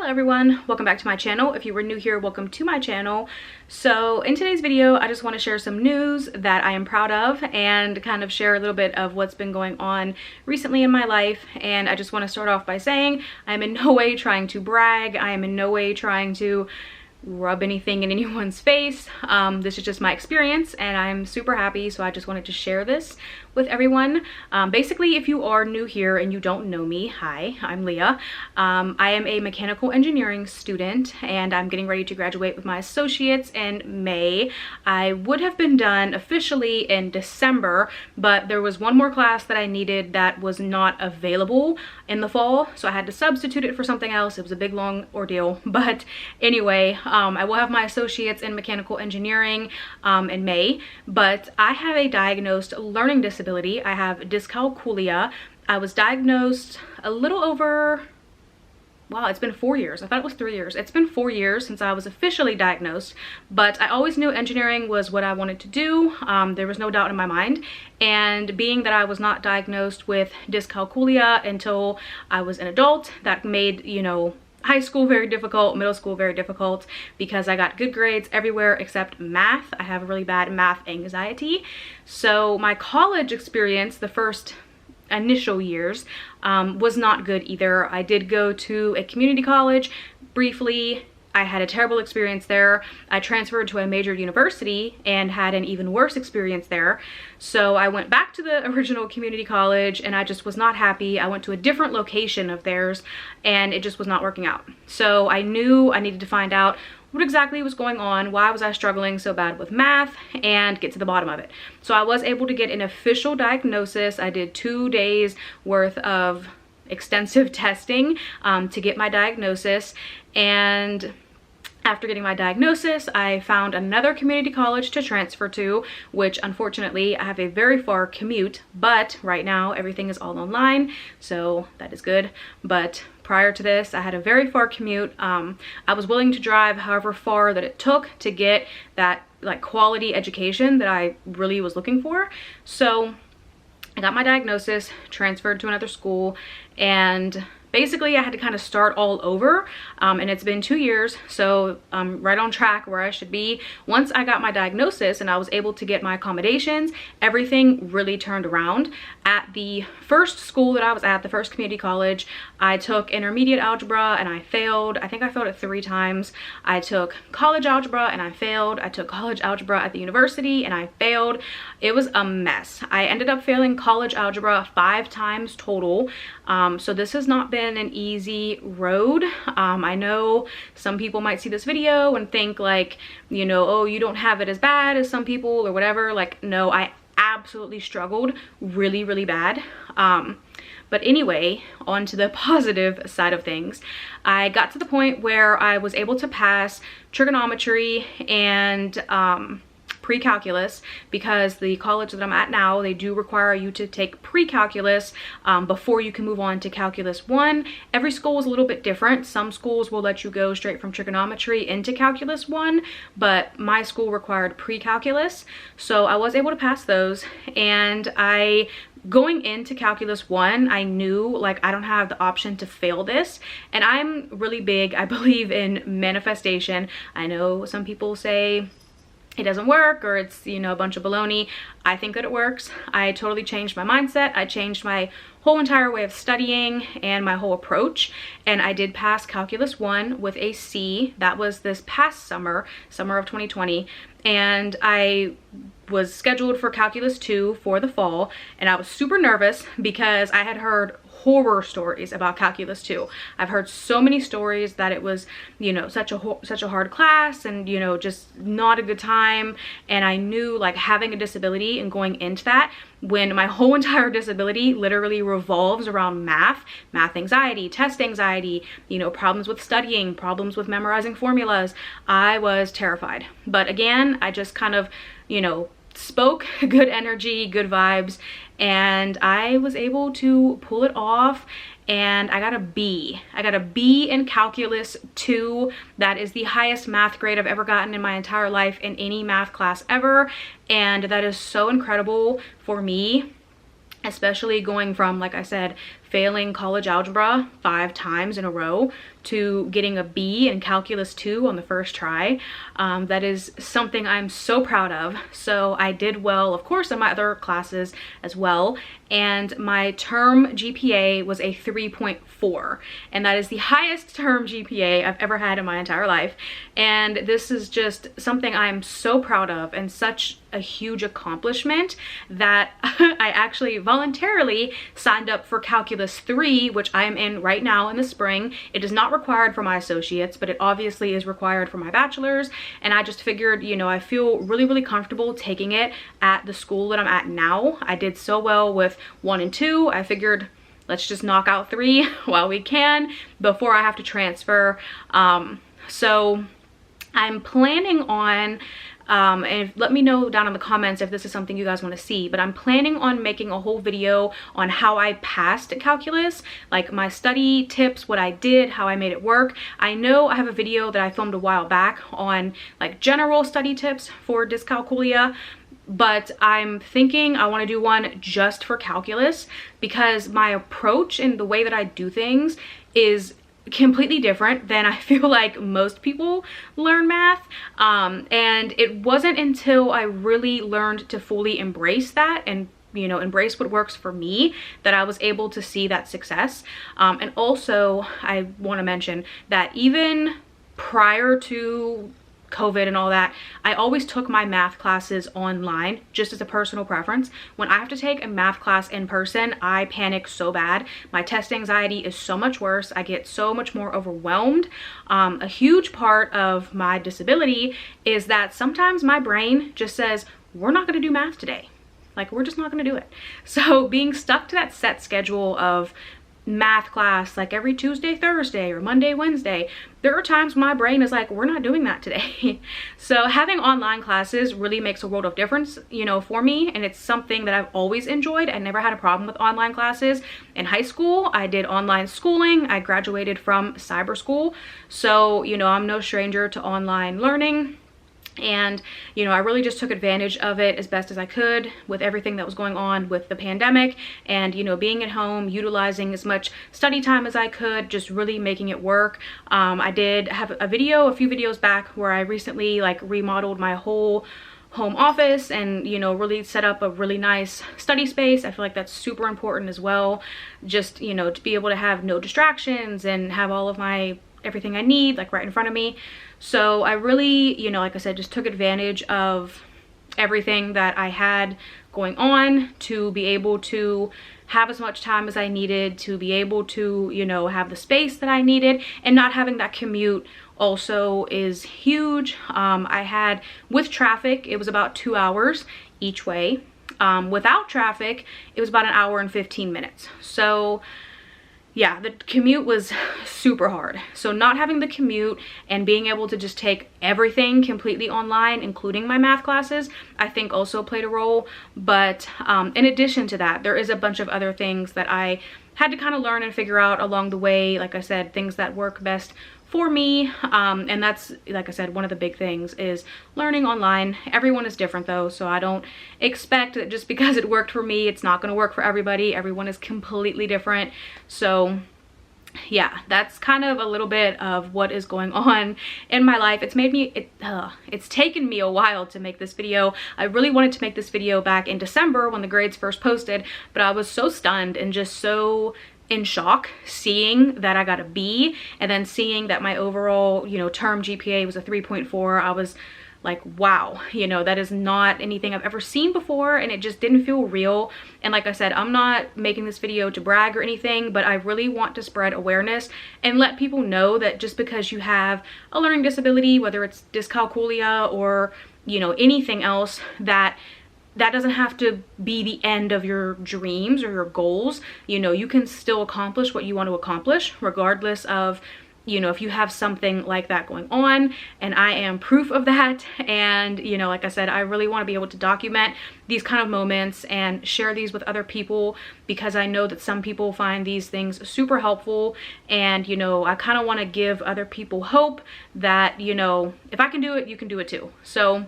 Hello everyone, welcome back to my channel. If you were new here, welcome to my channel. So in today's video, I just want to share some news that I am proud of and kind of share a little bit of what's been going on recently in my life. And I just want to start off by saying I'm in no way trying to brag. I am in no way trying to rub anything in anyone's face. This is just my experience and I'm super happy, so I just wanted to share this with everyone. Basically, if you are new here and you don't know me, hi, I'm Leah. I am a mechanical engineering student and I'm getting ready to graduate with my associates in May. I would have been done officially in December, but there was one more class that I needed that was not available in the fall, so I had to substitute it for something else. It was a big long ordeal, but anyway, I will have my associates in mechanical engineering in May, but I have a diagnosed learning disability. I have dyscalculia. I was diagnosed a little over, wow, it's been 4 years. I thought it was 3 years. It's been 4 years since I was officially diagnosed, but I always knew engineering was what I wanted to do. There was no doubt in my mind. And being that I was not diagnosed with dyscalculia until I was an adult, that made, you know, high school very difficult, middle school very difficult, because I got good grades everywhere except math. I have a really bad math anxiety. So my college experience, the first initial years, was not good either. I did go to a community college briefly. I had a terrible experience there. I transferred to a major university and had an even worse experience there. So I went back to the original community college and I just was not happy. I went to a different location of theirs and it just was not working out. So I knew I needed to find out what exactly was going on, why was I struggling so bad with math, and get to the bottom of it. So I was able to get an official diagnosis. I did 2 days worth of extensive testing to get my diagnosis, and after getting my diagnosis, I found another community college to transfer to, which unfortunately I have a very far commute, but right now everything is all online, so that is good. But prior to this, I had a very far commute. I was willing to drive however far that it took to get that like quality education that I really was looking for. So I got my diagnosis, transferred to another school, and basically I had to kind of start all over, and it's been 2 years, so I'm right on track where I should be. Once I got my diagnosis and I was able to get my accommodations, everything really turned around. At the first school that I was at, the first community college, I took intermediate algebra and I failed. I think I failed it 3 times. I took college algebra and I failed. I took college algebra at the university and I failed. It was a mess. I ended up failing college algebra 5 times total. So this has not been an easy road. I know some people might see this video and think like, you know, oh, you don't have it as bad as some people or whatever. Like, no, I absolutely struggled really, really bad. But anyway, on to the positive side of things. I got to the point where I was able to pass trigonometry and pre-calculus, because the college that I'm at now, they do require you to take pre-calculus before you can move on to calculus 1. Every school is a little bit different. Some schools will let you go straight from trigonometry into calculus 1, but my school required pre-calculus, so I was able to pass those. And going into calculus 1, I knew like I don't have the option to fail this, and I'm really big, I believe in manifestation. I know some people say it doesn't work or it's, you know, a bunch of baloney. I think that it works. I totally changed my mindset. I changed my whole entire way of studying and my whole approach, and I did pass calculus 1 with a C. That was this past summer of 2020, and I was scheduled for calculus 2 for the fall, and I was super nervous because I had heard horror stories about calculus 2. I've heard so many stories that it was, you know, such a hard class and, you know, just not a good time. And I knew like having a disability and going into that, when my whole entire disability literally revolves around math anxiety, test anxiety, you know, problems with studying, problems with memorizing formulas, I was terrified. But again, I just kind of, you know, spoke good energy, good vibes, and I was able to pull it off, and I got a B. I got a B in calculus 2. That is the highest math grade I've ever gotten in my entire life in any math class ever, and that is so incredible for me, especially going from, like I said, failing college algebra 5 times in a row to getting a B in calculus 2 on the first try. That is something I'm so proud of. So I did well, of course, in my other classes as well. And my term GPA was a 3.4. And that is the highest term GPA I've ever had in my entire life. And this is just something I'm so proud of and such a huge accomplishment that I actually voluntarily signed up for calculus 3, which I am in right now in the spring. It is not required for my associates, but it obviously is required for my bachelor's. And I just figured, you know, I feel really comfortable taking it at the school that I'm at now. I did so well with 1 and 2. I figured let's just knock out 3 while we can before I have to transfer. So I'm planning on and let me know down in the comments if this is something you guys want to see, but I'm planning on making a whole video on how I passed calculus, like my study tips, what I did, how I made it work. I know I have a video that I filmed a while back on like general study tips for dyscalculia, but I'm thinking I want to do one just for calculus because my approach and the way that I do things is completely different than I feel like most people learn math. And it wasn't until I really learned to fully embrace that and, you know, embrace what works for me that I was able to see that success. And also I want to mention that even prior to COVID and all that, I always took my math classes online just as a personal preference. When I have to take a math class in person, I panic so bad. My test anxiety is so much worse. I get so much more overwhelmed. A huge part of my disability is that sometimes my brain just says, we're not going to do math today. Like, we're just not going to do it. So being stuck to that set schedule of math class like every Tuesday, Thursday, or Monday, Wednesday, there are times my brain is like, we're not doing that today. So having online classes really makes a world of difference, you know, for me. And it's something that I've always enjoyed. I never had a problem with online classes. In high school, I did online schooling. I graduated from cyber school. So, you know, I'm no stranger to online learning. And, you know, I really just took advantage of it as best as I could with everything that was going on with the pandemic and, you know, being at home, utilizing as much study time as I could, just really making it work. I did have a video, a few videos back, where I recently like remodeled my whole home office and, you know, really set up a really nice study space. I feel like that's super important as well. Just, you know, to be able to have no distractions and have all of my everything I need like right in front of me. So I really, you know, like I said, just took advantage of everything that I had going on to be able to have as much time as I needed, to be able to, you know, have the space that I needed, and not having that commute also is huge. I had, with traffic, it was about 2 hours each way. Without traffic, it was about 1 hour and 15 minutes. So yeah, the commute was super hard. So not having the commute and being able to just take everything completely online, including my math classes, I think also played a role. But in addition to that, there is a bunch of other things that I had to kind of learn and figure out along the way. Like I said, things that work best for me. And that's, like I said, one of the big things is learning online. Everyone is different though, so I don't expect that just because it worked for me, it's not going to work for everybody. Everyone is completely different. So yeah, that's kind of a little bit of what is going on in my life. It's made me, it's taken me a while to make this video. I really wanted to make this video back in December when the grades first posted, but I was so stunned and just so in shock seeing that I got a B, and then seeing that my overall, you know, term GPA was a 3.4. I was like, wow, you know, that is not anything I've ever seen before, and it just didn't feel real. And like I said, I'm not making this video to brag or anything, but I really want to spread awareness and let people know that just because you have a learning disability, whether it's dyscalculia or, you know, anything else, that doesn't have to be the end of your dreams or your goals. You know, you can still accomplish what you want to accomplish regardless of, you know, if you have something like that going on. And I am proof of that. And, you know, like I said, I really want to be able to document these kind of moments and share these with other people, because I know that some people find these things super helpful. And, you know, I kind of want to give other people hope that, you know, if I can do it, you can do it too. So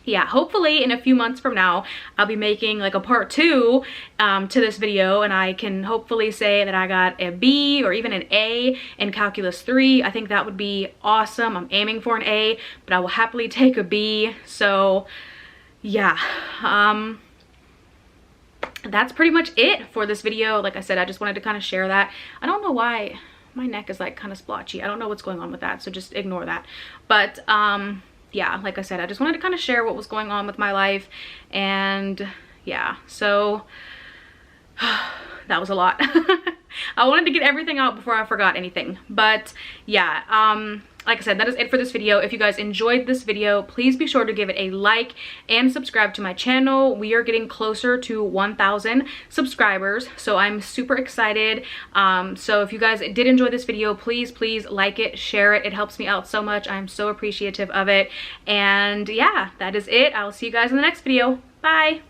yeah, hopefully in a few months from now, I'll be making like a part 2 to this video, and I can hopefully say that I got a B or even an A in Calculus 3. I think that would be awesome. I'm aiming for an A, but I will happily take a B. So yeah, that's pretty much it for this video. Like I said, I just wanted to kind of share that. I don't know why my neck is like kind of splotchy. I don't know what's going on with that, so just ignore that. But yeah, like I said, I just wanted to kind of share what was going on with my life. And yeah, so that was a lot. I wanted to get everything out before I forgot anything. But yeah, like I said, that is it for this video. If you guys enjoyed this video, please be sure to give it a like and subscribe to my channel. We are getting closer to 1,000 subscribers, so I'm super excited. So if you guys did enjoy this video, please like it, share it. It helps me out so much. I'm so appreciative of it. And yeah, that is it. I'll see you guys in the next video. Bye.